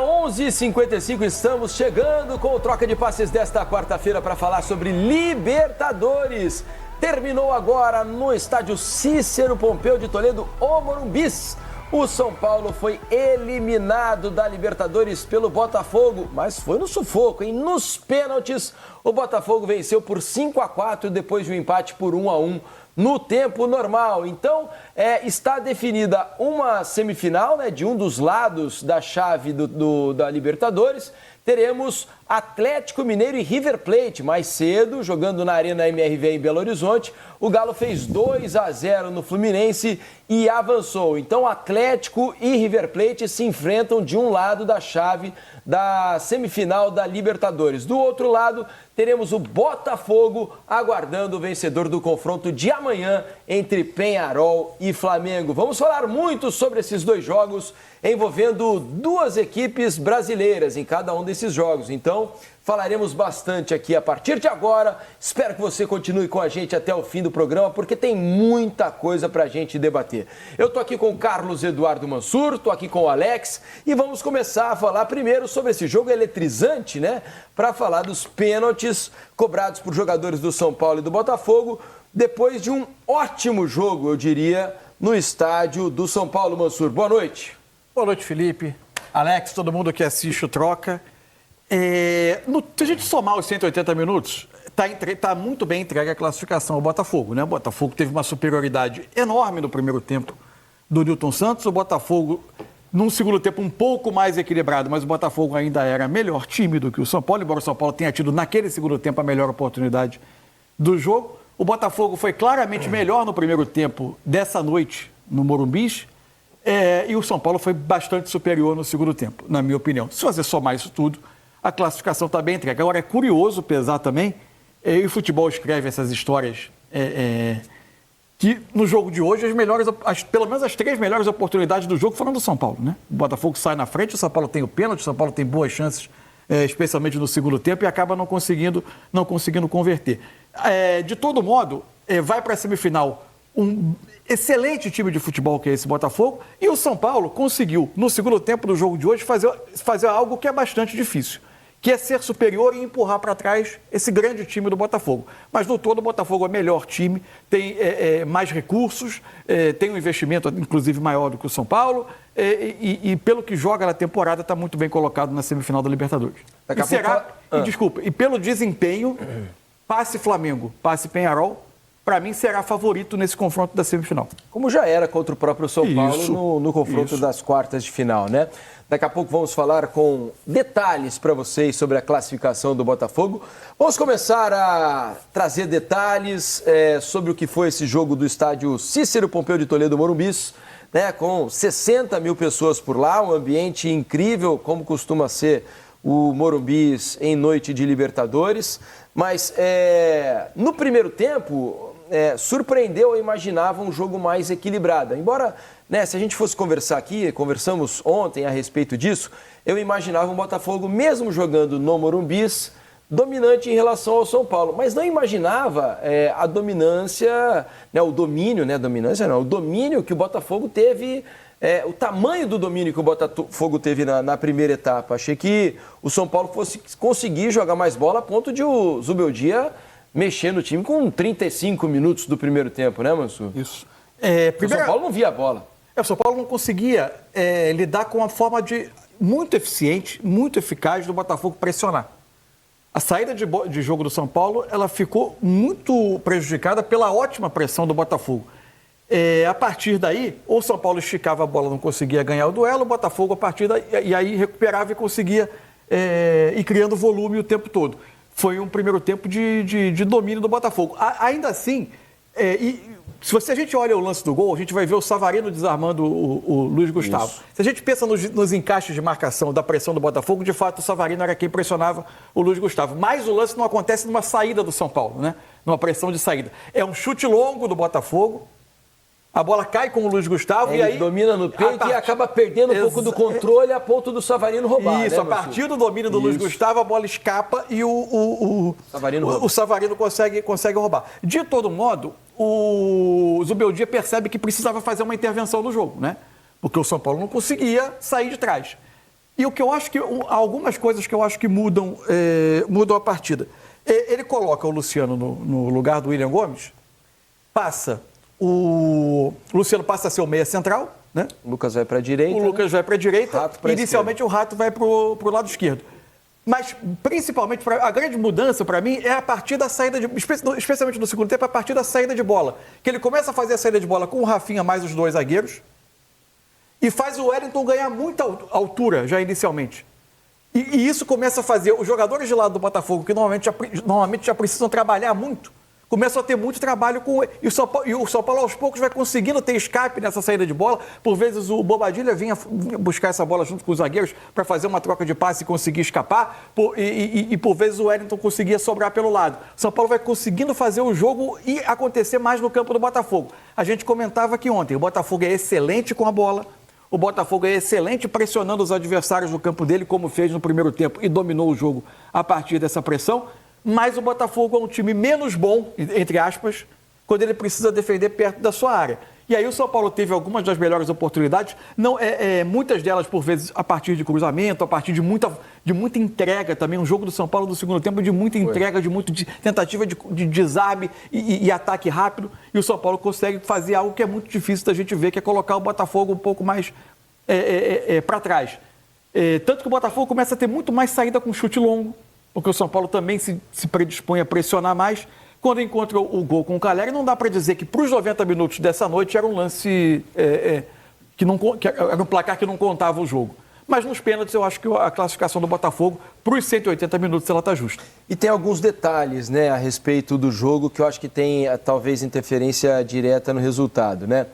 11h55, estamos chegando com o Troca de Passes desta quarta-feira para falar sobre Libertadores. Terminou agora no estádio Cícero Pompeu de Toledo, o Morumbis. O São Paulo foi eliminado da Libertadores pelo Botafogo, mas foi no sufoco, hein? Nos pênaltis, o Botafogo venceu por 5-4 depois de um empate por 1-1 no tempo normal. Então, está definida uma semifinal, né, de um dos lados da chave da Libertadores. Teremos Atlético Mineiro e River Plate mais cedo, jogando na Arena MRV em Belo Horizonte. O Galo fez 2-0 no Fluminense e avançou. Então, Atlético e River Plate se enfrentam de um lado da chave da semifinal da Libertadores. Do outro lado, teremos o Botafogo aguardando o vencedor do confronto de amanhã entre Peñarol e Flamengo. Vamos falar muito sobre esses dois jogos envolvendo duas equipes brasileiras em cada um desses jogos. Então, falaremos bastante aqui a partir de agora. Espero que você continue com a gente até o fim do programa, porque tem muita coisa pra gente debater. Eu tô aqui com o Carlos Eduardo Mansur, tô aqui com o Alex e vamos começar a falar primeiro sobre esse jogo eletrizante, né? Para falar dos pênaltis cobrados por jogadores do São Paulo e do Botafogo, depois de um ótimo jogo, eu diria, no estádio do São Paulo. Mansur, boa noite. Boa noite, Felipe, Alex, todo mundo que assiste o Troca. Se a gente somar os 180 minutos, está muito bem entregue a classificação ao Botafogo, né? O Botafogo teve uma superioridade enorme no primeiro tempo do Nilton Santos. O Botafogo, num segundo tempo, um pouco mais equilibrado, mas o Botafogo ainda era melhor time do que o São Paulo, embora o São Paulo tenha tido naquele segundo tempo a melhor oportunidade do jogo. O Botafogo foi claramente melhor no primeiro tempo dessa noite no Morumbis. E o São Paulo foi bastante superior no segundo tempo, na minha opinião. Se você somar isso tudo, a classificação está bem entregue. Agora, é curioso pesar também, e o futebol escreve essas histórias, que no jogo de hoje, pelo menos as 3 melhores oportunidades do jogo foram do São Paulo, né? O Botafogo sai na frente, o São Paulo tem o pênalti, o São Paulo tem boas chances, especialmente no segundo tempo, e acaba não conseguindo converter. De todo modo, vai para a semifinal um excelente time de futebol que é esse Botafogo, e o São Paulo conseguiu, no segundo tempo do jogo de hoje, fazer algo que é bastante difícil, que é ser superior e empurrar para trás esse grande time do Botafogo. Mas no todo o Botafogo é melhor time, tem mais recursos, tem um investimento inclusive maior do que o São Paulo, e pelo que joga na temporada está muito bem colocado na semifinal da Libertadores. E pelo desempenho, passe Flamengo, passe Peñarol, para mim, será favorito nesse confronto da semifinal. Como já era contra o próprio São Paulo no confronto das quartas de final, né? Daqui a pouco vamos falar com detalhes para vocês sobre a classificação do Botafogo. Vamos começar a trazer detalhes sobre o que foi esse jogo do estádio Cícero Pompeu de Toledo, Morumbis, né? Com 60 mil pessoas por lá, um ambiente incrível, como costuma ser o Morumbis em noite de Libertadores. Mas no primeiro tempo, surpreendeu, eu imaginava um jogo mais equilibrado. Embora, né, se a gente fosse conversar aqui, conversamos ontem a respeito disso, eu imaginava um Botafogo, mesmo jogando no Morumbis, dominante em relação ao São Paulo. Mas não imaginava a dominância, né, o domínio, né, o domínio que o Botafogo teve, o tamanho do domínio que o Botafogo teve na primeira etapa. Achei que o São Paulo fosse conseguir jogar mais bola a ponto de o Zubeldia mexer no time com 35 minutos do primeiro tempo, né, Mansur? Isso. O São Paulo não via a bola. O São Paulo não conseguia lidar com uma forma muito eficiente, muito eficaz do Botafogo pressionar. A saída de jogo do São Paulo, ela ficou muito prejudicada pela ótima pressão do Botafogo. A partir daí, ou o São Paulo esticava a bola, não conseguia ganhar o duelo, o Botafogo a partir daí, e aí recuperava e conseguia ir criando volume o tempo todo. Foi um primeiro tempo de domínio do Botafogo. Ainda assim, se a gente olha o lance do gol, a gente vai ver o Savarino desarmando o Luiz Gustavo. Isso. Se a gente pensa nos encaixes de marcação da pressão do Botafogo, de fato o Savarino era quem pressionava o Luiz Gustavo. Mas o lance não acontece numa saída do São Paulo, né? Numa pressão de saída. É um chute longo do Botafogo, a bola cai com o Luiz Gustavo e aí... domina no peito e acaba perdendo um pouco do controle a ponto do Savarino roubar. Isso, né, a partir do domínio do Luiz Gustavo, a bola escapa e o Savarino consegue roubar. De todo modo, o Zubeldia percebe que precisava fazer uma intervenção no jogo, né? Porque o São Paulo não conseguia sair de trás. E o que eu acho que algumas coisas que eu acho que mudam a partida. Ele coloca o Luciano no lugar do William Gomes, o Luciano passa a ser o meia central, né? O Lucas vai para a direita. O Lucas vai para a direita. Inicialmente esquerda. o Rato vai para o lado esquerdo. Mas, principalmente, a grande mudança para mim é a partir da saída especialmente no segundo tempo, a partir da saída de bola. Que ele começa a fazer a saída de bola com o Rafinha mais os dois zagueiros e faz o Wellington ganhar muita altura já inicialmente. E isso começa a fazer os jogadores de lado do Botafogo, que normalmente já precisam trabalhar muito, começam a ter muito trabalho com ele. E o São Paulo, aos poucos, vai conseguindo ter escape nessa saída de bola. Por vezes, o Bobadilha vinha buscar essa bola junto com os zagueiros para fazer uma troca de passe e conseguir escapar. E por vezes, o Wellington conseguia sobrar pelo lado. O São Paulo vai conseguindo fazer o jogo e acontecer mais no campo do Botafogo. A gente comentava aqui ontem, o Botafogo é excelente com a bola. O Botafogo é excelente pressionando os adversários no campo dele, como fez no primeiro tempo, e dominou o jogo a partir dessa pressão. Mas o Botafogo é um time menos bom, entre aspas, quando ele precisa defender perto da sua área. E aí o São Paulo teve algumas das melhores oportunidades, muitas delas, por vezes, a partir de cruzamento, a partir de muita entrega também. Um jogo do São Paulo do segundo tempo de muita entrega, de tentativa de desarme e ataque rápido. E o São Paulo consegue fazer algo que é muito difícil da gente ver, que é colocar o Botafogo um pouco mais para trás. Tanto que o Botafogo começa a ter muito mais saída com chute longo, porque o São Paulo também se predispõe a pressionar mais. Quando encontra o gol com o Calleri, não dá para dizer que para os 90 minutos dessa noite era um lance que era um placar que não contava o jogo. Mas nos pênaltis eu acho que a classificação do Botafogo para os 180 minutos ela está justa. E tem alguns detalhes, né, a respeito do jogo que eu acho que tem talvez interferência direta no resultado, né?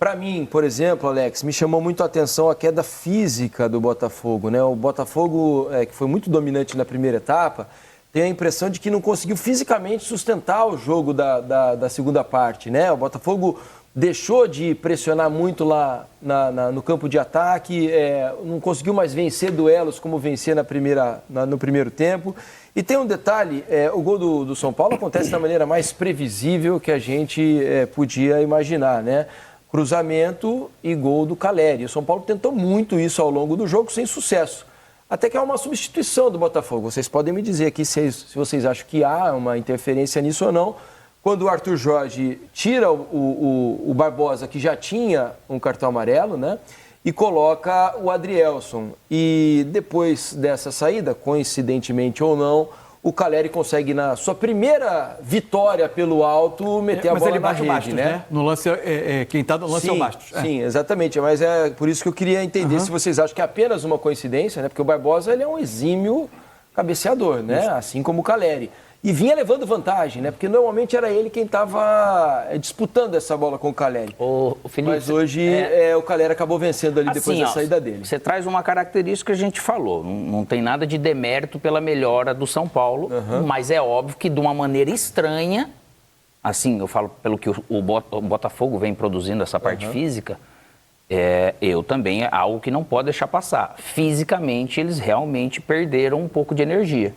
Para mim, por exemplo, Alex, me chamou muito a atenção a queda física do Botafogo, né? O Botafogo, que foi muito dominante na primeira etapa, tem a impressão de que não conseguiu fisicamente sustentar o jogo da segunda parte, né? O Botafogo deixou de pressionar muito lá no campo de ataque, não conseguiu mais vencer duelos como vencer no primeiro tempo. E tem um detalhe, o gol do São Paulo acontece da maneira mais previsível que a gente podia imaginar, né? Cruzamento e gol do Calleri. O São Paulo tentou muito isso ao longo do jogo, sem sucesso. Até que é uma substituição do Botafogo. Vocês podem me dizer aqui se vocês acham que há uma interferência nisso ou não. Quando o Arthur Jorge tira o Barbosa, que já tinha um cartão amarelo, né? E coloca o Adrielson. E depois dessa saída, coincidentemente ou não, o Calleri consegue, na sua primeira vitória pelo alto, meter a bola na rede, Bastos, né? No lance, quem está no lance é o Bastos. Sim, exatamente. Mas é por isso que eu queria entender se vocês acham que é apenas uma coincidência, né? Porque o Barbosa ele é um exímio cabeceador, né? Assim como o Calleri. E vinha levando vantagem, né? Porque normalmente era ele quem estava disputando essa bola com o Calleri. O Felipe, mas hoje o Calleri acabou vencendo ali depois da saída dele. Você traz uma característica que a gente falou. Não tem nada de demérito pela melhora do São Paulo, mas é óbvio que de uma maneira estranha, assim, eu falo pelo que o Botafogo vem produzindo essa parte física, eu também é algo que não pode deixar passar. Fisicamente, eles realmente perderam um pouco de energia.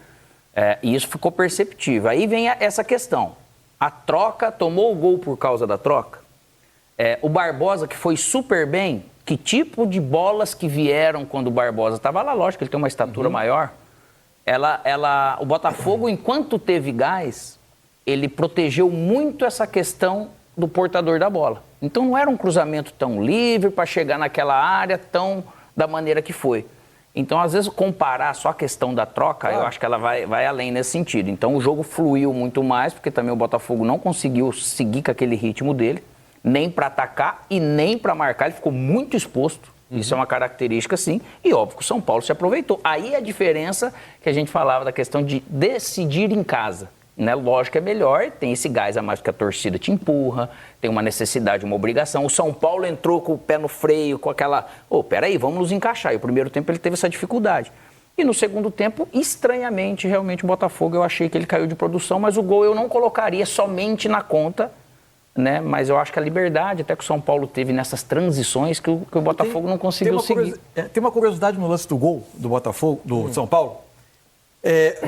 E isso ficou perceptível. Aí vem essa questão. A troca, tomou o gol por causa da troca? O Barbosa, que foi super bem, que tipo de bolas que vieram quando o Barbosa estava lá? Lógico que ele tem uma estatura maior. O Botafogo, enquanto teve gás, ele protegeu muito essa questão do portador da bola. Então não era um cruzamento tão livre para chegar naquela área tão da maneira que foi. Então, às vezes, comparar só a questão da troca, eu acho que ela vai além nesse sentido. Então, o jogo fluiu muito mais, porque também o Botafogo não conseguiu seguir com aquele ritmo dele, nem para atacar e nem para marcar. Ele ficou muito exposto. Isso é uma característica, sim. E, óbvio, que o São Paulo se aproveitou. Aí a diferença que a gente falava da questão de decidir em casa. Né? Lógico que é melhor, tem esse gás a mais porque a torcida te empurra, tem uma necessidade, uma obrigação. O São Paulo entrou com o pé no freio, com aquela... peraí, vamos nos encaixar. E o primeiro tempo ele teve essa dificuldade. E no segundo tempo, estranhamente, realmente o Botafogo, eu achei que ele caiu de produção, mas o gol eu não colocaria somente na conta, né? Mas eu acho que a liberdade até que o São Paulo teve nessas transições que o Botafogo não conseguiu seguir. Tem uma curiosidade no lance do gol do Botafogo, do São Paulo.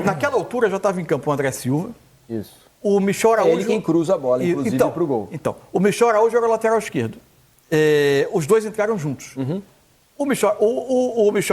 Naquela altura já estava em campo o André Silva. Isso. O Michel Araújo... ele quem cruza a bola, inclusive, para o gol. Então, o Michel Araújo era o lateral esquerdo. Os dois entraram juntos. O Michel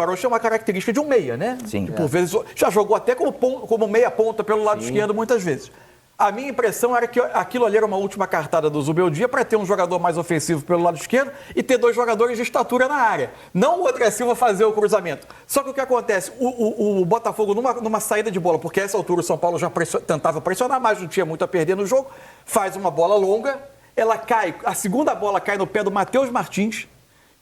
Arouche é uma característica de um meia, né? Sim. E por vezes já jogou até como meia ponta pelo lado esquerdo muitas vezes. A minha impressão era que aquilo ali era uma última cartada do Zubeldia para ter um jogador mais ofensivo pelo lado esquerdo e ter 2 jogadores de estatura na área. Não o André Silva fazer o cruzamento. Só que o que acontece? O Botafogo, numa saída de bola, porque a essa altura o São Paulo já tentava pressionar, mas não tinha muito a perder no jogo, faz uma bola longa, ela cai, a segunda bola cai no pé do Matheus Martins,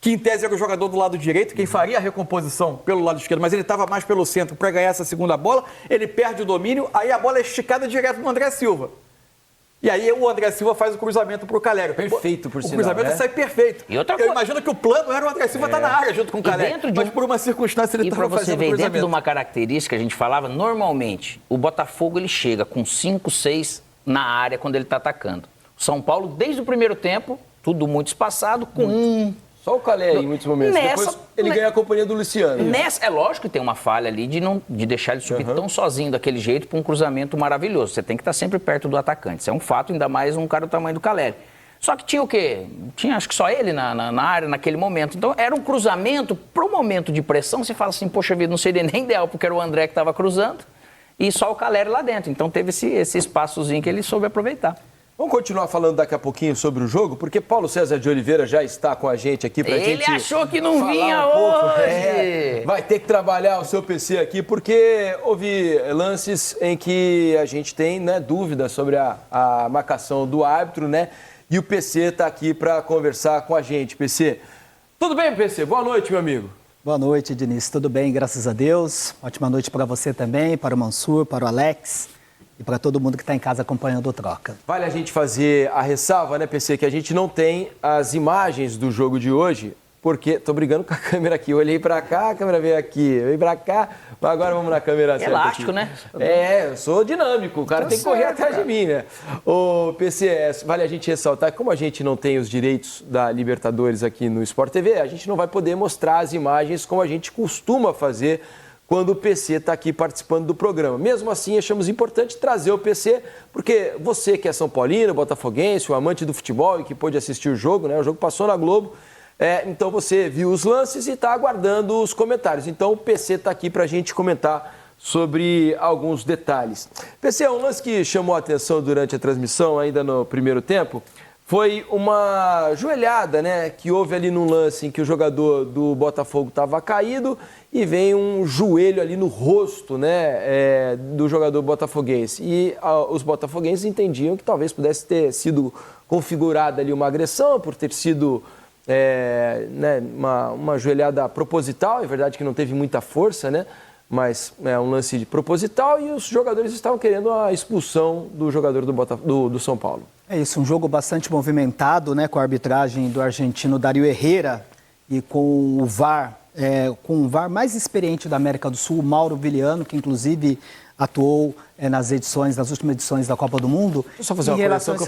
que em tese era o jogador do lado direito, quem faria a recomposição pelo lado esquerdo, mas ele estava mais pelo centro para ganhar essa segunda bola, ele perde o domínio, aí a bola é esticada direto no André Silva. E aí o André Silva faz o cruzamento para o Caleri. Perfeito, por sinal, O cruzamento sai perfeito. E outra Eu imagino que o plano era o André Silva estar na área junto com o Caleri, mas por uma circunstância ele estava fazendo o cruzamento. Dentro de uma característica, a gente falava, normalmente, o Botafogo ele chega com 5, 6 na área quando ele está atacando. O São Paulo, desde o primeiro tempo, tudo muito espaçado, com Só o Caleri em muitos momentos. Depois ele ganha a companhia do Luciano. É lógico que tem uma falha ali de deixar ele subir tão sozinho daquele jeito para um cruzamento maravilhoso. Você tem que estar sempre perto do atacante. Isso é um fato, ainda mais um cara do tamanho do Caleri. Só que tinha o quê? Tinha acho que só ele na área naquele momento. Então era um cruzamento, para o momento de pressão, você fala assim, poxa vida, não seria nem ideal, porque era o André que estava cruzando e só o Caleri lá dentro. Então teve esse espaçozinho que ele soube aproveitar. Vamos continuar falando daqui a pouquinho sobre o jogo, porque Paulo César de Oliveira já está com a gente aqui pra gente. Ele achou que não vinha hoje. Vai ter que trabalhar o seu PC aqui, porque houve lances em que a gente tem, né, dúvida sobre a marcação do árbitro, né? E o PC está aqui para conversar com a gente. PC, tudo bem, PC? Boa noite, meu amigo. Boa noite, Diniz. Tudo bem, graças a Deus. Ótima noite para você também, para o Mansur, para o Alex. E para todo mundo que está em casa acompanhando o Troca. Vale a gente fazer a ressalva, né, PC, que a gente não tem as imagens do jogo de hoje, porque... Tô brigando com a câmera aqui. Eu olhei para cá, a câmera veio aqui. Eu olhei para cá, mas agora vamos na câmera certa. Elástico, aqui. Né? Eu sou dinâmico. O cara tem que correr atrás de mim, né? Ô, PC, vale a gente ressaltar que como a gente não tem os direitos da Libertadores aqui no Sport TV, a gente não vai poder mostrar as imagens como a gente costuma fazer quando o PC está aqui participando do programa. Mesmo assim, achamos importante trazer o PC, porque você que é São Paulino, botafoguense, o amante do futebol e que pôde assistir o jogo, né? O jogo passou na Globo, então você viu os lances e está aguardando os comentários. Então o PC está aqui para a gente comentar sobre alguns detalhes. PC, um lance que chamou a atenção durante a transmissão, ainda no primeiro tempo, foi uma joelhada, né, que houve ali num lance em que o jogador do Botafogo estava caído e vem um joelho ali no rosto, né, do jogador botafoguense. E os botafoguenses entendiam que talvez pudesse ter sido configurada ali uma agressão por ter sido né, uma joelhada proposital. É verdade que não teve muita força, né, mas é um lance proposital e os jogadores estavam querendo a expulsão do jogador do São Paulo. É isso, um jogo bastante movimentado, né, com a arbitragem do argentino Dario Herrera e com o VAR, com o VAR mais experiente da América do Sul, o Mauro Viliano, que inclusive atuou nas últimas edições da Copa do Mundo. Deixa eu só fazer uma correção que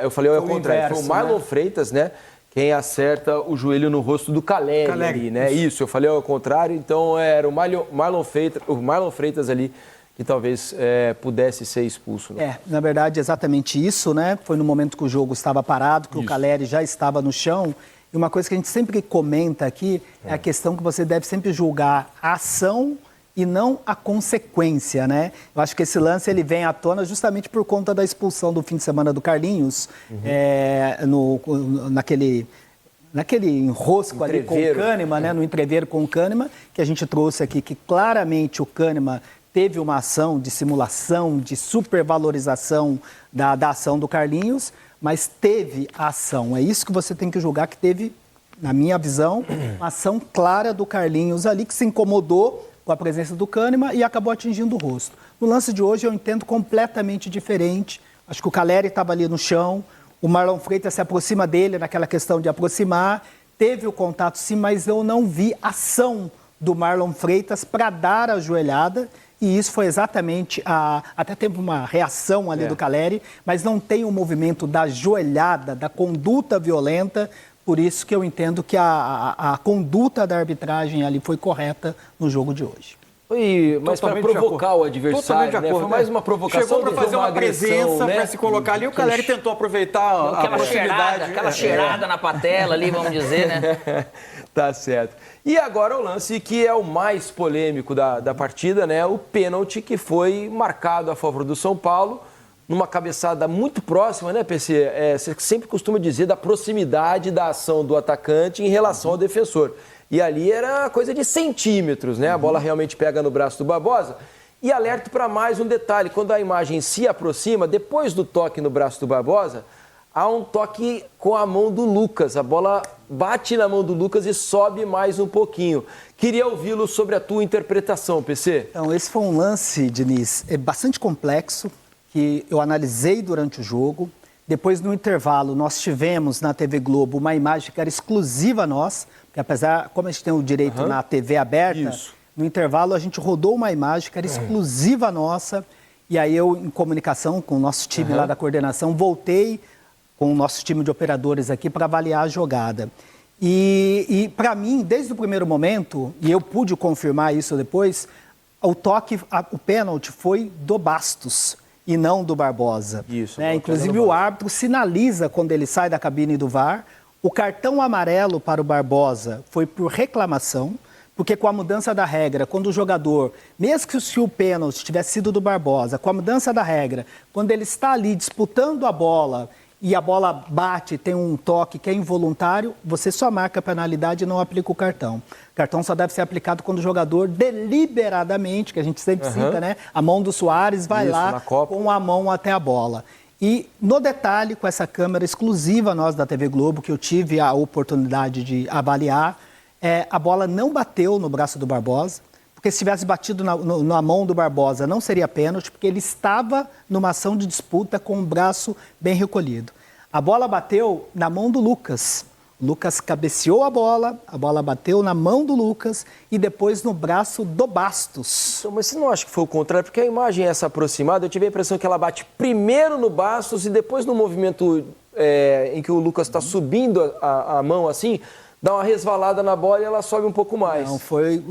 eu falei ao contrário. Foi o Marlon Freitas, né, quem acerta o joelho no rosto do Caleri ali, né? Isso, eu falei ao contrário, então era o Marlon Freitas ali que talvez pudesse ser expulso. Né? Na verdade, exatamente isso, né? Foi no momento que o jogo estava parado, que o Caleri já estava no chão. E uma coisa que a gente sempre comenta aqui é a questão que você deve sempre julgar a ação e não a consequência, né? Eu acho que esse lance ele vem à tona justamente por conta da expulsão do fim de semana do Carlinhos, naquele enrosco ali com o Kahneman, né? No entreveiro com o Kahneman, que a gente trouxe aqui, que claramente o Kahneman teve uma ação de simulação, de supervalorização da ação do Carlinhos, mas teve a ação. É isso que você tem que julgar, que teve, na minha visão, uma ação clara do Carlinhos ali, que se incomodou com a presença do Kahneman e acabou atingindo o rosto. No lance de hoje eu entendo completamente diferente. Acho que o Caleri estava ali no chão, o Marlon Freitas se aproxima dele naquela questão de aproximar, teve o contato sim, mas eu não vi ação do Marlon Freitas para dar a joelhada. E isso foi exatamente, até teve uma reação ali do Caleri, mas não tem o movimento da joelhada, da conduta violenta. Por isso que eu entendo que a conduta da arbitragem ali foi correta no jogo de hoje. Mas para provocar o adversário, né? Foi mais uma provocação. Chegou para fazer uma presença, né? para se colocar ali. O Caleri tentou aproveitar a proximidade. Aquela cheirada na patela ali, vamos dizer, né? Tá certo. E agora o lance que é o mais polêmico da partida, né? O pênalti que foi marcado a favor do São Paulo, numa cabeçada muito próxima, né, PC? Você sempre costuma dizer da proximidade da ação do atacante em relação ao defensor. E ali era coisa de centímetros, né? A bola realmente pega no braço do Barbosa. E alerto para mais um detalhe: quando a imagem se aproxima, depois do toque no braço do Barbosa, há um toque com a mão do Lucas. A bola bate na mão do Lucas e sobe mais um pouquinho. Queria ouvi-lo sobre a tua interpretação, PC. Então, esse foi um lance, Diniz, bastante complexo, que eu analisei durante o jogo. Depois, no intervalo, nós tivemos na TV Globo uma imagem que era exclusiva a nós, porque apesar, como a gente tem o direito na TV aberta, no intervalo a gente rodou uma imagem que era exclusiva nossa, e aí eu, em comunicação com o nosso time lá da coordenação, voltei com o nosso time de operadores aqui para avaliar a jogada. E para mim, desde o primeiro momento, e eu pude confirmar isso depois, o pênalti foi do Bastos e não do Barbosa. Isso. Né? Inclusive o árbitro sinaliza quando ele sai da cabine do VAR. O cartão amarelo para o Barbosa foi por reclamação, porque com a mudança da regra, quando o jogador, mesmo que se o pênalti tivesse sido do Barbosa, com a mudança da regra, quando ele está ali disputando a bola e a bola bate, tem um toque que é involuntário, você só marca a penalidade e não aplica o cartão. O cartão só deve ser aplicado quando o jogador deliberadamente, que a gente sempre cita, né? A mão do Suárez vai lá com a mão até a bola. E no detalhe, com essa câmera exclusiva nós da TV Globo, que eu tive a oportunidade de avaliar, a bola não bateu no braço do Barbosa, porque se tivesse batido na mão do Barbosa não seria pênalti, porque ele estava numa ação de disputa com o braço bem recolhido. A bola bateu na mão do Lucas. O Lucas cabeceou a bola bateu na mão do Lucas e depois no braço do Bastos. Mas você não acha que foi o contrário? Porque a imagem é essa aproximada, eu tive a impressão que ela bate primeiro no Bastos e depois no movimento em que o Lucas está subindo a mão assim, dá uma resvalada na bola e ela sobe um pouco mais. Não, foi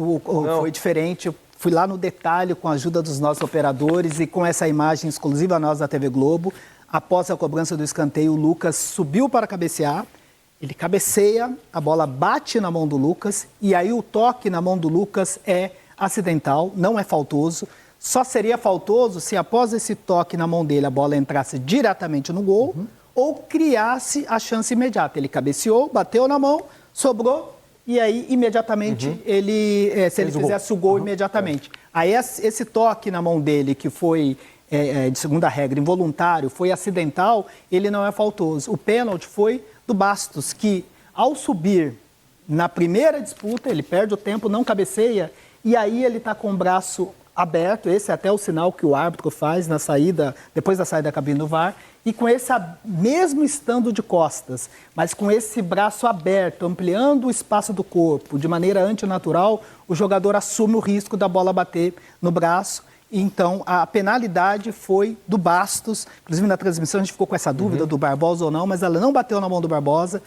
diferente. Eu fui lá no detalhe com a ajuda dos nossos operadores e com essa imagem exclusiva nós da TV Globo. Após a cobrança do escanteio, o Lucas subiu para cabecear. Ele cabeceia, a bola bate na mão do Lucas e aí o toque na mão do Lucas é acidental, não é faltoso. Só seria faltoso se após esse toque na mão dele a bola entrasse diretamente no gol ou criasse a chance imediata. Ele cabeceou, bateu na mão, sobrou e aí imediatamente se ele fizesse o gol imediatamente. Aí esse toque na mão dele que foi, de segunda regra, involuntário, foi acidental, ele não é faltoso. O pênalti foi do Bastos, que ao subir na primeira disputa, ele perde o tempo, não cabeceia, e aí ele está com o braço aberto, esse é até o sinal que o árbitro faz na saída, depois da saída da cabine do VAR, e com esse, mesmo estando de costas, mas com esse braço aberto, ampliando o espaço do corpo de maneira antinatural, o jogador assume o risco da bola bater no braço. Então, a penalidade foi do Bastos. Inclusive, na transmissão, a gente ficou com essa dúvida do Barbosa ou não, mas ela não bateu na mão do Barbosa.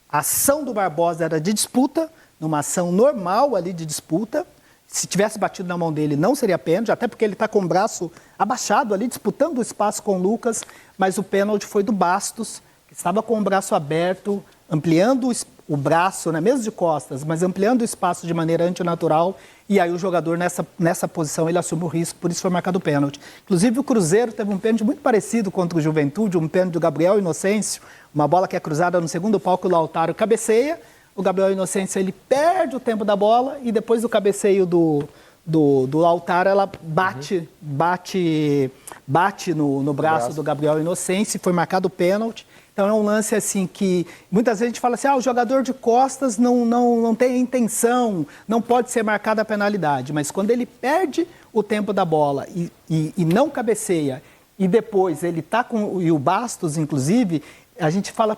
A ação do Barbosa era de disputa, numa ação normal ali de disputa. Se tivesse batido na mão dele, não seria pênalti, até porque ele está com o braço abaixado ali, disputando o espaço com o Lucas, mas o pênalti foi do Bastos, que estava com o braço aberto, ampliando o braço, né, mesmo de costas, mas ampliando o espaço de maneira antinatural, e aí o jogador nessa posição ele assume o risco, por isso foi marcado o pênalti. Inclusive o Cruzeiro teve um pênalti muito parecido contra o Juventude, um pênalti do Gabriel Inocêncio, uma bola que é cruzada no segundo pau que o Lautaro cabeceia, o Gabriel Inocêncio ele perde o tempo da bola e depois do cabeceio do Lautaro ela bate no braço do Gabriel Inocêncio, foi marcado o pênalti. Então é um lance assim que muitas vezes a gente fala assim, o jogador de costas não tem intenção, não pode ser marcada a penalidade. Mas quando ele perde o tempo da bola e não cabeceia, e depois ele está com... E o Bastos, inclusive, a gente fala,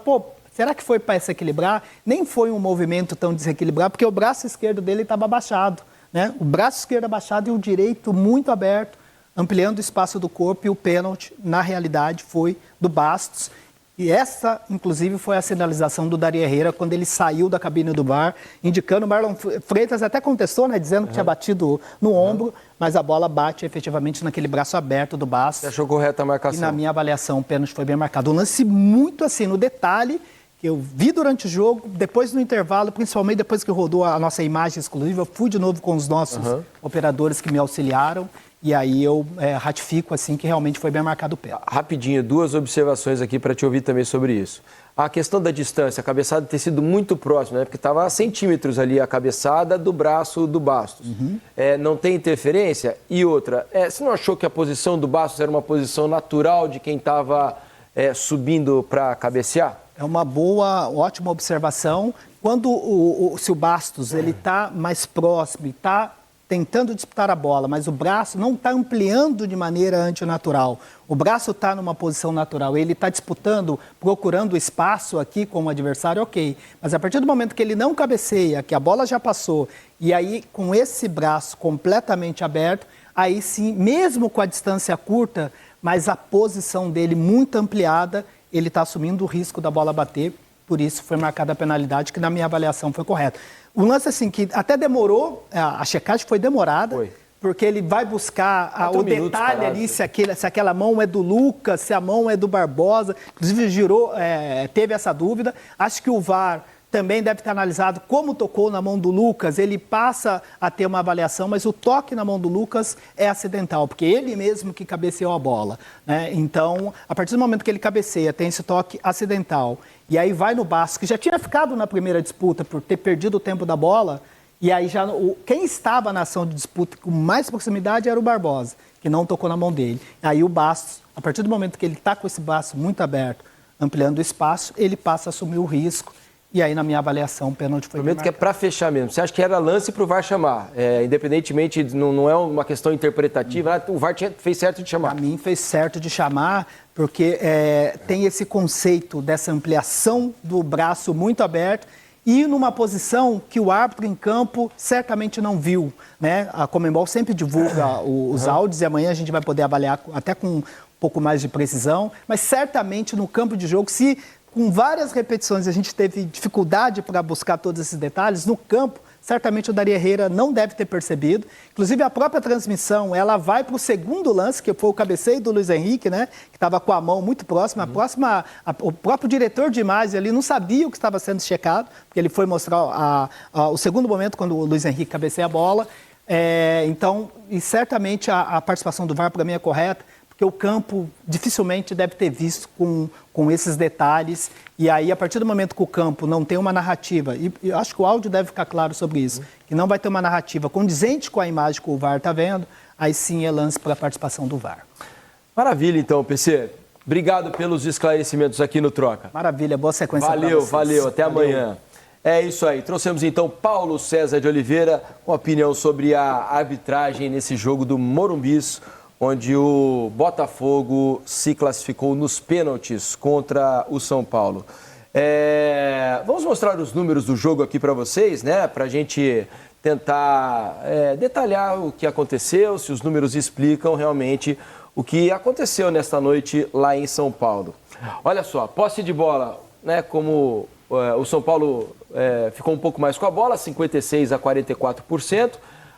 será que foi para se equilibrar? Nem foi um movimento tão desequilibrado, porque o braço esquerdo dele estava abaixado, né? O braço esquerdo abaixado e o direito muito aberto, ampliando o espaço do corpo, e o pênalti, na realidade, foi do Bastos. E essa, inclusive, foi a sinalização do Dari Herrera quando ele saiu da cabine do VAR, indicando, o Marlon Freitas até contestou, né, dizendo que tinha batido no ombro, mas a bola bate efetivamente naquele braço aberto do Bastos. Você achou correta a marcação? E na minha avaliação, o pênalti foi bem marcado. Um lance muito assim, no detalhe, que eu vi durante o jogo, depois no intervalo, principalmente depois que rodou a nossa imagem exclusiva, eu fui de novo com os nossos operadores que me auxiliaram. E aí eu ratifico assim que realmente foi bem marcado o pé. Rapidinho, 2 observações aqui para te ouvir também sobre isso. A questão da distância, a cabeçada ter sido muito próxima, né? Porque estava a centímetros ali a cabeçada do braço do Bastos. Não tem interferência? E outra, você não achou que a posição do Bastos era uma posição natural de quem estava subindo para cabecear? É uma ótima observação. Quando se o Bastos ele está mais próximo e está tentando disputar a bola, mas o braço não está ampliando de maneira antinatural. O braço está numa posição natural, ele está disputando, procurando espaço aqui com o adversário, ok. Mas a partir do momento que ele não cabeceia, que a bola já passou, e aí com esse braço completamente aberto, aí sim, mesmo com a distância curta, mas a posição dele muito ampliada, ele está assumindo o risco da bola bater, por isso foi marcada a penalidade, que na minha avaliação foi correta. Um lance assim que até demorou, a checagem foi demorada, porque ele vai buscar o detalhe ali, se aquela mão é do Lucas, se a mão é do Barbosa, inclusive teve essa dúvida. Acho que o VAR também deve ter analisado como tocou na mão do Lucas, ele passa a ter uma avaliação, mas o toque na mão do Lucas é acidental, porque ele mesmo que cabeceou a bola, né? Então, a partir do momento que ele cabeceia, tem esse toque acidental, e aí vai no Bastos, que já tinha ficado na primeira disputa por ter perdido o tempo da bola, e aí já quem estava na ação de disputa com mais proximidade era o Barbosa, que não tocou na mão dele. Aí o Bastos, a partir do momento que ele está com esse braço muito aberto, ampliando o espaço, ele passa a assumir o risco. E aí, na minha avaliação, o pênalti foi bem marcado. Que é para fechar mesmo. Você acha que era lance para o VAR chamar? Independentemente, não é uma questão interpretativa, o VAR fez certo de chamar. Para mim, fez certo de chamar, porque tem esse conceito dessa ampliação do braço muito aberto e numa posição que o árbitro em campo certamente não viu, né? A Conmebol sempre divulga os áudios e amanhã a gente vai poder avaliar até com um pouco mais de precisão, mas certamente no campo de jogo, se com várias repetições a gente teve dificuldade para buscar todos esses detalhes, no campo, certamente o Dari Herrera não deve ter percebido. Inclusive, a própria transmissão, ela vai para o segundo lance, que foi o cabeceio do Luiz Henrique, né? Que estava com a mão muito próxima. O próprio diretor de imagem ali não sabia o que estava sendo checado, porque ele foi mostrar o segundo momento, quando o Luiz Henrique cabeceia a bola. Então, e certamente a participação do VAR para mim é correta, porque o campo dificilmente deve ter visto com esses detalhes. E aí, a partir do momento que o campo não tem uma narrativa, e eu acho que o áudio deve ficar claro sobre isso, que não vai ter uma narrativa condizente com a imagem que o VAR está vendo, aí sim é lance para a participação do VAR. Maravilha, então, PC. Obrigado pelos esclarecimentos aqui no Troca. Maravilha, boa sequência. Valeu. Até amanhã. É isso aí. Trouxemos então Paulo César de Oliveira com opinião sobre a arbitragem nesse jogo do Morumbis, onde o Botafogo se classificou nos pênaltis contra o São Paulo. Vamos mostrar os números do jogo aqui para vocês, né? Para a gente tentar detalhar o que aconteceu, se os números explicam realmente o que aconteceu nesta noite lá em São Paulo. Olha só, posse de bola, né? Como o São Paulo ficou um pouco mais com a bola, 56% a 44%.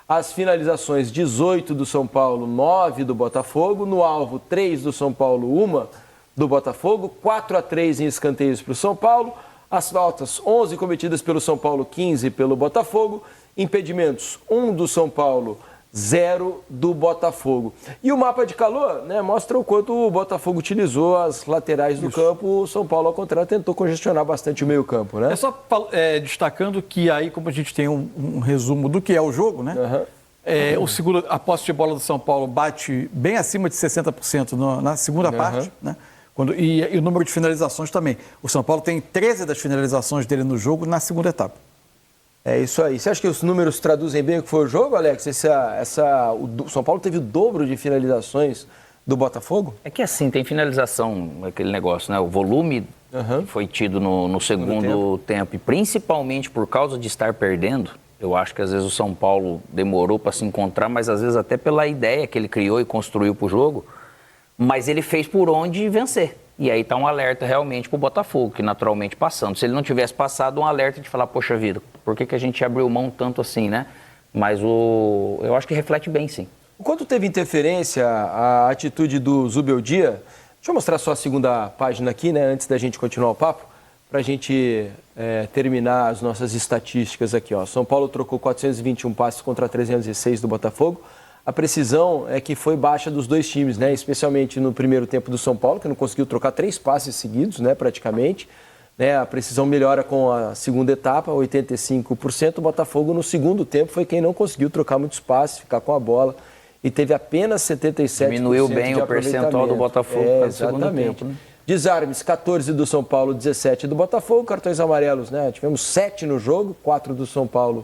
As finalizações, 18 do São Paulo, 9 do Botafogo. No alvo, 3 do São Paulo, 1 do Botafogo. 4-3 em escanteios para o São Paulo. As faltas, 11 cometidas pelo São Paulo, 15 pelo Botafogo. Impedimentos, 1 do São Paulo, 0 do Botafogo. E o mapa de calor, né, mostra o quanto o Botafogo utilizou as laterais do campo. O São Paulo, ao contrário, tentou congestionar bastante o meio campo, né? Só destacando que aí, como a gente tem um resumo do que é o jogo, né? A posse de bola do São Paulo bate bem acima de 60% na segunda parte, né? E o número de finalizações também. O São Paulo tem 13 das finalizações dele no jogo na segunda etapa. É isso aí. Você acha que os números traduzem bem o que foi o jogo, Alex? O São Paulo teve o dobro de finalizações do Botafogo? É que assim, tem finalização, aquele negócio, né? O volume que foi tido no segundo tempo, e principalmente por causa de estar perdendo, eu acho que às vezes o São Paulo demorou para se encontrar, mas às vezes até pela ideia que ele criou e construiu para o jogo, mas ele fez por onde vencer. E aí tá um alerta realmente pro Botafogo, que naturalmente passando. Se ele não tivesse passado, um alerta de falar, poxa vida, por que a gente abriu mão tanto assim, né? Mas eu acho que reflete bem, sim. Quando teve interferência a atitude do Zubeldia, deixa eu mostrar só a segunda página aqui, né, antes da gente continuar o papo, para a gente terminar as nossas estatísticas aqui. Ó. São Paulo trocou 421 passes contra 306 do Botafogo. A precisão é que foi baixa dos dois times, né, especialmente no primeiro tempo do São Paulo, que não conseguiu trocar 3 passes seguidos, né, praticamente. Né, a precisão melhora com a segunda etapa, 85%. O Botafogo, no segundo tempo, foi quem não conseguiu trocar muitos passes, ficar com a bola. E teve apenas 77% Diminuiu bem de o percentual do Botafogo no segundo tempo. Né? Desarmes, 14 do São Paulo, 17 do Botafogo. Cartões amarelos, né? Tivemos 7 no jogo, 4 do São Paulo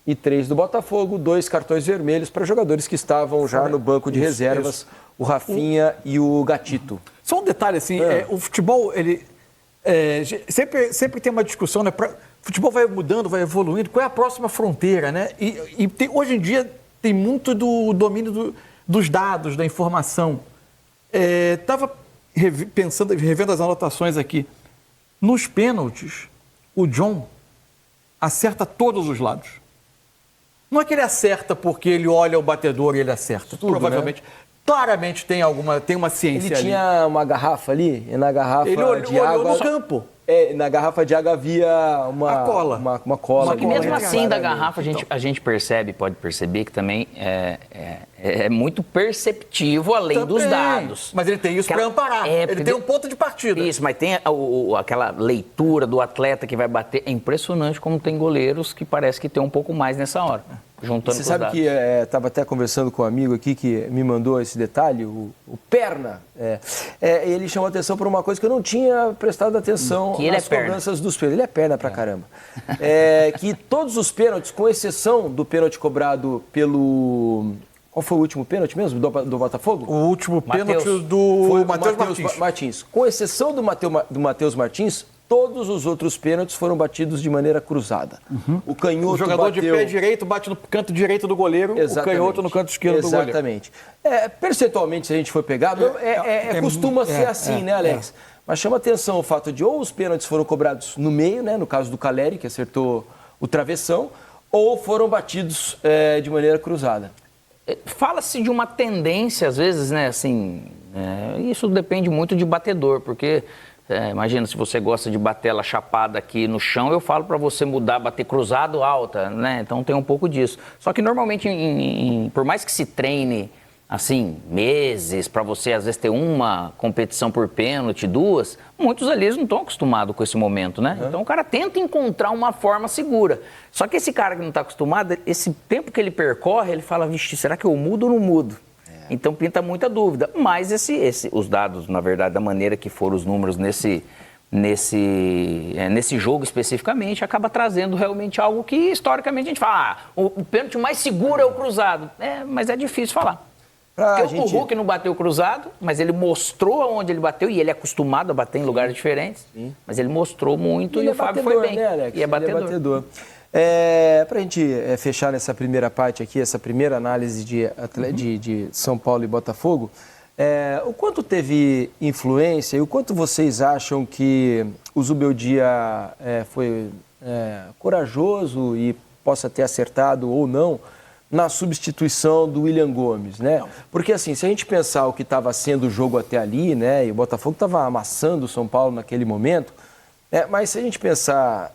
e 3 do Botafogo. 2 cartões vermelhos para jogadores que estavam já no banco de reservas, o Rafinha e o Gatito. Só um detalhe, assim, o futebol, ele sempre tem uma discussão, né? O futebol vai mudando, vai evoluindo, qual é a próxima fronteira, né? Hoje em dia tem muito do domínio dos dados, da informação. Estava revendo as anotações aqui. Nos pênaltis, o John acerta todos os lados. Não é que ele acerta porque ele olha o batedor e ele acerta. Tudo, provavelmente. Né? Claramente tem uma ciência ali. Ele tinha uma garrafa ali, e na garrafa ele de água... olhou no campo. Na garrafa de água havia uma cola. Uma cola. Só que mesmo assim, da garrafa, a gente pode perceber que também é muito perceptível além também dos dados. Mas ele tem isso para amparar. Ele tem um ponto de partida. Isso, mas tem aquela leitura do atleta que vai bater. É impressionante como tem goleiros que parece que tem um pouco mais nessa hora. Juntando Você sabe que estava até conversando com um amigo aqui que me mandou esse detalhe, o Perna. Ele chamou atenção por uma coisa que eu não tinha prestado atenção nas cobranças dos pênaltis. Ele é perna pra caramba. Que todos os pênaltis, com exceção do pênalti cobrado pelo... Qual foi o último pênalti mesmo do Botafogo? O último pênalti do Matheus Martins. Com exceção do Matheus Martins, todos os outros pênaltis foram batidos de maneira cruzada. O canhoto o jogador bateu... de pé direito bate no canto direito do goleiro, Exatamente. O canhoto no canto esquerdo do goleiro. Exatamente. Percentualmente, se a gente for pegar, costuma ser assim, né, Alex? Mas chama atenção o fato de ou os pênaltis foram cobrados no meio, né, no caso do Caleri, que acertou o travessão, ou foram batidos de maneira cruzada. Fala-se de uma tendência, às vezes, né, assim, isso depende muito de batedor, porque... imagina, se você gosta de bater ela chapada aqui no chão, eu falo para você mudar, bater cruzado, alta, né? Então tem um pouco disso. Só que normalmente, por mais que se treine, assim, meses, para você às vezes ter uma competição por pênalti, 2, muitos ali não estão acostumados com esse momento, né? Então o cara tenta encontrar uma forma segura. Só que esse cara que não está acostumado, esse tempo que ele percorre, ele fala, vixe, será que eu mudo ou não mudo? Então pinta muita dúvida, mas os dados, na verdade, da maneira que foram os números nesse jogo especificamente, acaba trazendo realmente algo que historicamente a gente fala, o pênalti mais seguro é o cruzado, mas é difícil falar. Porque o Hulk não bateu cruzado, mas ele mostrou onde ele bateu, e ele é acostumado a bater em lugares diferentes, mas ele mostrou muito e o Fábio foi bem. Né, Alex? E é batedor. Para a gente fechar nessa primeira parte aqui, essa primeira análise de São Paulo e Botafogo, o quanto teve influência e o quanto vocês acham que o Zubeldia foi corajoso e possa ter acertado ou não na substituição do William Gomes, né? Porque assim, se a gente pensar o que estava sendo o jogo até ali, né, e o Botafogo estava amassando o São Paulo naquele momento, mas se a gente pensar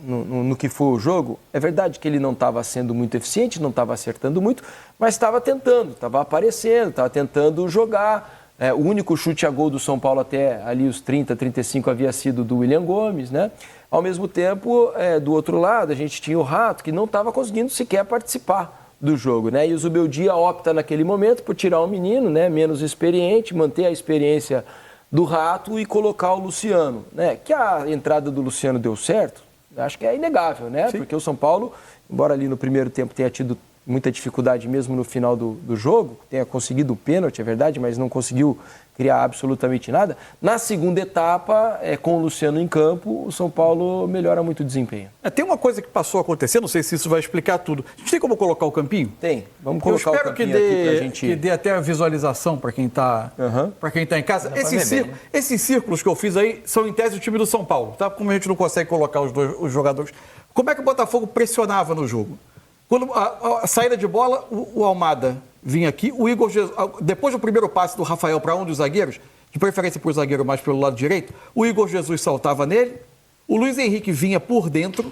no que foi o jogo, é verdade que ele não estava sendo muito eficiente, não estava acertando muito, mas estava tentando, estava aparecendo, estava tentando jogar. O único chute a gol do São Paulo até ali os 30, 35 havia sido do William Gomes, né? Ao mesmo tempo, do outro lado, a gente tinha o Rato, que não estava conseguindo sequer participar do jogo, né? E o Zubeldia opta naquele momento por tirar um menino, né, menos experiente, manter a experiência do Rato e colocar o Luciano, né? Que a entrada do Luciano deu certo, acho que é inegável, né? Sim. Porque o São Paulo, embora ali no primeiro tempo tenha tido muita dificuldade mesmo no final do jogo, tenha conseguido o pênalti, é verdade, mas não conseguiu criar absolutamente nada. Na segunda etapa, com o Luciano em campo, o São Paulo melhora muito o desempenho. Tem uma coisa que passou a acontecer, não sei se isso vai explicar tudo. A gente tem como colocar o campinho? Tem. Vamos colocar o campinho aqui pra gente... que dê até a visualização para quem está em casa. Esses círculos que eu fiz aí são em tese o time do São Paulo, tá? Como a gente não consegue colocar os jogadores. Como é que o Botafogo pressionava no jogo? Quando a saída de bola, o Almada vinha aqui, o Igor Jesus, depois do primeiro passe do Rafael para um dos zagueiros, de preferência para o zagueiro mais pelo lado direito, o Igor Jesus saltava nele, o Luiz Henrique vinha por dentro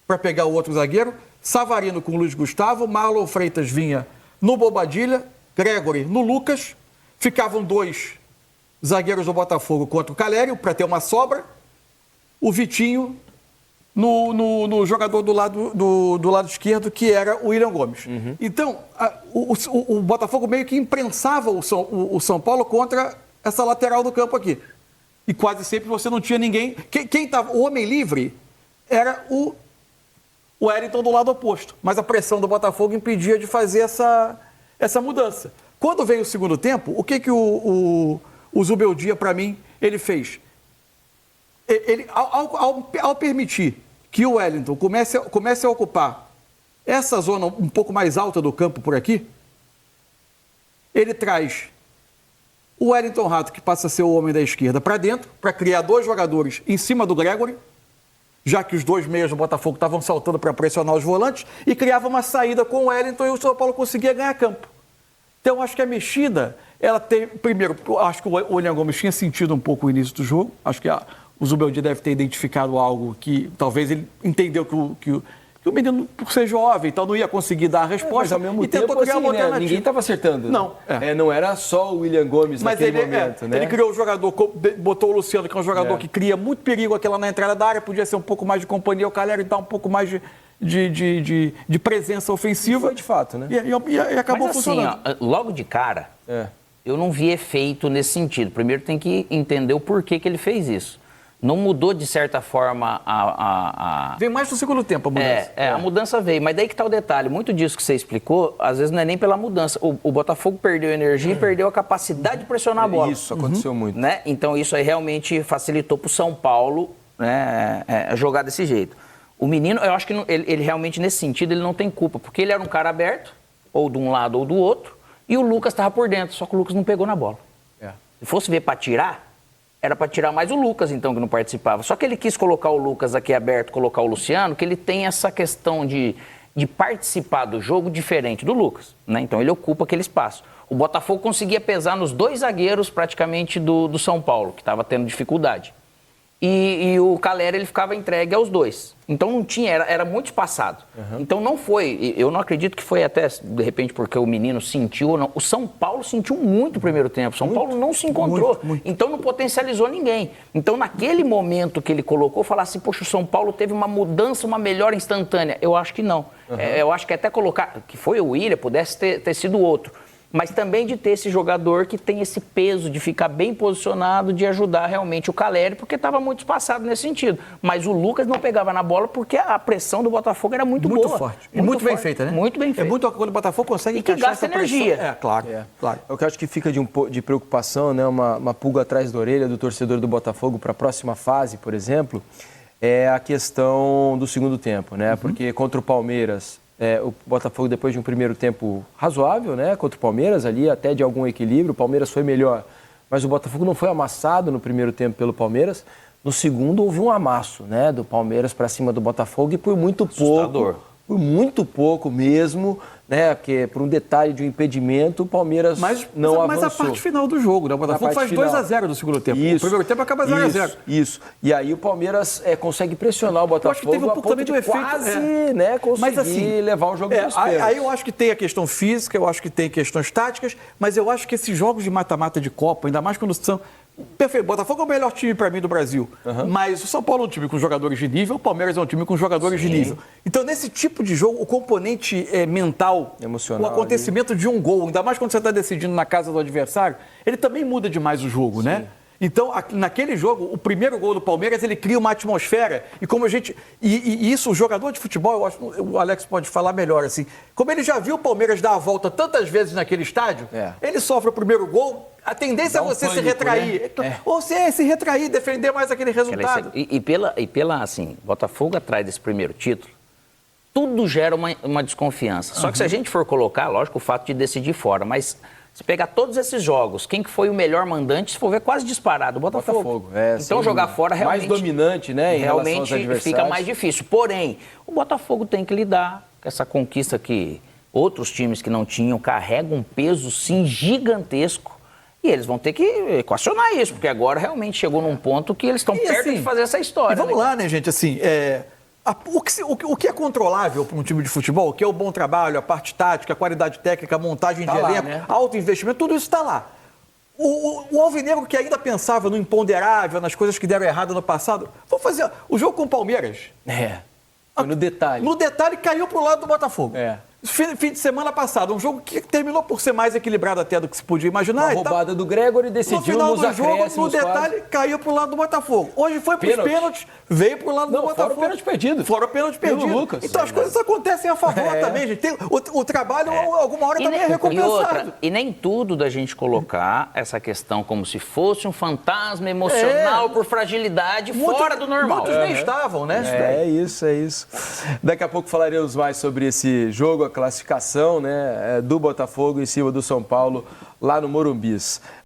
para pegar o outro zagueiro, Savarino com o Luiz Gustavo, Marlon Freitas vinha no Bobadilha, Gregory no Lucas, ficavam 2 zagueiros do Botafogo contra o Calério para ter uma sobra, o Vitinho no jogador do lado esquerdo, que era o William Gomes. Então, o Botafogo meio que imprensava o São Paulo contra essa lateral do campo aqui. E quase sempre você não tinha ninguém. Quem estava, o homem livre era o Wellington do lado oposto. Mas a pressão do Botafogo impedia de fazer essa mudança. Quando veio o segundo tempo, o que o Zubeldia, para mim, ele fez? Ele, ao permitir que o Wellington comece a ocupar essa zona um pouco mais alta do campo por aqui, ele traz o Wellington Rato, que passa a ser o homem da esquerda, para dentro, para criar 2 jogadores em cima do Gregory, já que os 2 meias do Botafogo estavam saltando para pressionar os volantes, e criava uma saída com o Wellington e o São Paulo conseguia ganhar campo. Então, acho que a mexida, ela tem... Primeiro, acho que o William Gomes tinha sentido um pouco o início do jogo, acho que o Zubeldia deve ter identificado algo que talvez ele entendeu que o menino, por ser jovem, então não ia conseguir dar a resposta. Mas ao mesmo e tempo, tentou criar uma alternativa. Ninguém estava acertando. Não. Não era só o William Gomes naquele momento. Né? Ele criou o jogador, botou o Luciano, que é um jogador que cria muito perigo aquela na entrada da área, podia ser um pouco mais de companhia, o Calério dar um pouco mais de presença ofensiva. E foi de fato, né? E acabou funcionando. Assim, logo de cara, eu não vi efeito nesse sentido. Primeiro tem que entender o porquê que ele fez isso. Não mudou, de certa forma, Veio mais no segundo tempo a mudança. A mudança veio. Mas daí que está o detalhe. Muito disso que você explicou, às vezes não é nem pela mudança. O Botafogo perdeu energia e perdeu a capacidade de pressionar a bola. Isso aconteceu muito. Né? Então, isso aí realmente facilitou para o São Paulo, né, jogar desse jeito. O menino, eu acho que ele realmente, nesse sentido, ele não tem culpa. Porque ele era um cara aberto, ou de um lado ou do outro, e o Lucas estava por dentro. Só que o Lucas não pegou na bola. Se fosse ver para tirar... Era para tirar mais o Lucas, então, que não participava. Só que ele quis colocar o Lucas aqui aberto, colocar o Luciano, que ele tem essa questão de participar do jogo diferente do Lucas, né? Então, ele ocupa aquele espaço. O Botafogo conseguia pesar nos 2 zagueiros, praticamente, do São Paulo, que estava tendo dificuldade. E o Calério, ele ficava entregue aos 2. Então, não tinha, era muito espaçado. Então, não foi, eu não acredito que foi até, de repente, porque o menino sentiu ou não. O São Paulo sentiu muito o primeiro tempo. O São Paulo não se encontrou. Muito. Então, não potencializou ninguém. Então, naquele momento que ele colocou, falar assim, poxa, o São Paulo teve uma mudança, uma melhora instantânea. Eu acho que não. Eu acho que até colocar, que foi o William, pudesse ter sido outro. Mas também de ter esse jogador que tem esse peso de ficar bem posicionado, de ajudar realmente o Calério, porque estava muito espaçado nesse sentido. Mas o Lucas não pegava na bola porque a pressão do Botafogo era muito boa. Muito forte. E muito bem feita, né? Muito bem feita. É muito quando o Botafogo consegue encaixar essa energia. Pressão. Claro. É o que eu acho que fica de preocupação, né? Uma pulga atrás da orelha do torcedor do Botafogo para a próxima fase, por exemplo, é a questão do segundo tempo, né? Porque contra o Palmeiras... o Botafogo, depois de um primeiro tempo razoável, né, contra o Palmeiras, ali até de algum equilíbrio, o Palmeiras foi melhor, mas o Botafogo não foi amassado no primeiro tempo pelo Palmeiras. No segundo houve um amasso, né, do Palmeiras para cima do Botafogo e por muito pouco mesmo, né, porque por um detalhe de um impedimento, o Palmeiras não avançou. Mas a parte final do jogo, né, o Botafogo faz 2-0 no segundo tempo. O primeiro tempo acaba 0-0. Isso. E aí o Palmeiras consegue pressionar o Botafogo. Eu acho que teve um pouco também do efeito. Quase, né, conseguir mas, assim, levar o jogo para os pênaltis. Aí eu acho que tem a questão física, eu acho que tem questões táticas, mas eu acho que esses jogos de mata-mata de Copa, ainda mais quando são... Perfeito, o Botafogo é o melhor time para mim do Brasil, mas o São Paulo é um time com jogadores de nível, o Palmeiras é um time com jogadores de nível. Então, nesse tipo de jogo, o componente mental, emocional, o acontecimento de um gol, ainda mais quando você está decidindo na casa do adversário, ele também muda demais o jogo, né? Então, naquele jogo, o primeiro gol do Palmeiras, ele cria uma atmosfera. E como a gente. E isso, o jogador de futebol, eu acho, o Alex pode falar melhor, assim. Como ele já viu o Palmeiras dar a volta tantas vezes naquele estádio, ele sofre o primeiro gol. A tendência é você se retrair. Né? Ou se retrair, defender mais aquele resultado. E pela, assim, Botafogo atrás desse primeiro título, tudo gera uma desconfiança. Só que se a gente for colocar, lógico, o fato de decidir fora, mas se pegar todos esses jogos, quem que foi o melhor mandante, se for ver, quase disparado, o Botafogo. Então jogar fora realmente... Mais dominante, né, em relação aos realmente adversários. fica mais difícil. Porém, o Botafogo tem que lidar com essa conquista que outros times que não tinham carregam um peso, sim, gigantesco. E eles vão ter que equacionar isso, porque agora realmente chegou num ponto que eles estão perto de fazer essa história. E vamos lá, né, gente, assim... O que é controlável para um time de futebol, que é o bom trabalho, a parte tática, a qualidade técnica, a montagem de elenco, né? Alto investimento, tudo isso está lá. O alvinegro que ainda pensava no imponderável, nas coisas que deram errado no passado, vou fazer o jogo com o Palmeiras. Foi no detalhe. No detalhe, caiu para o lado do Botafogo. Fim de semana passado, um jogo que terminou por ser mais equilibrado até do que se podia imaginar. A roubada do Gregory decidiu no final nos do jogo, no detalhe, quase. caiu pro lado do Botafogo. Hoje foi pros pênaltis, veio pro lado do Botafogo. Fora o pênalti perdido. Fora o pênalti perdido. Lucas. Então as coisas acontecem a favor também, gente. O trabalho, alguma hora, também é recompensado. E nem tudo da gente colocar essa questão como se fosse um fantasma emocional por fragilidade fora do normal. Muitos nem estavam, né? É isso. Daqui a pouco falaremos mais sobre esse jogo, a classificação, né, do Botafogo em cima do São Paulo, lá no Morumbis.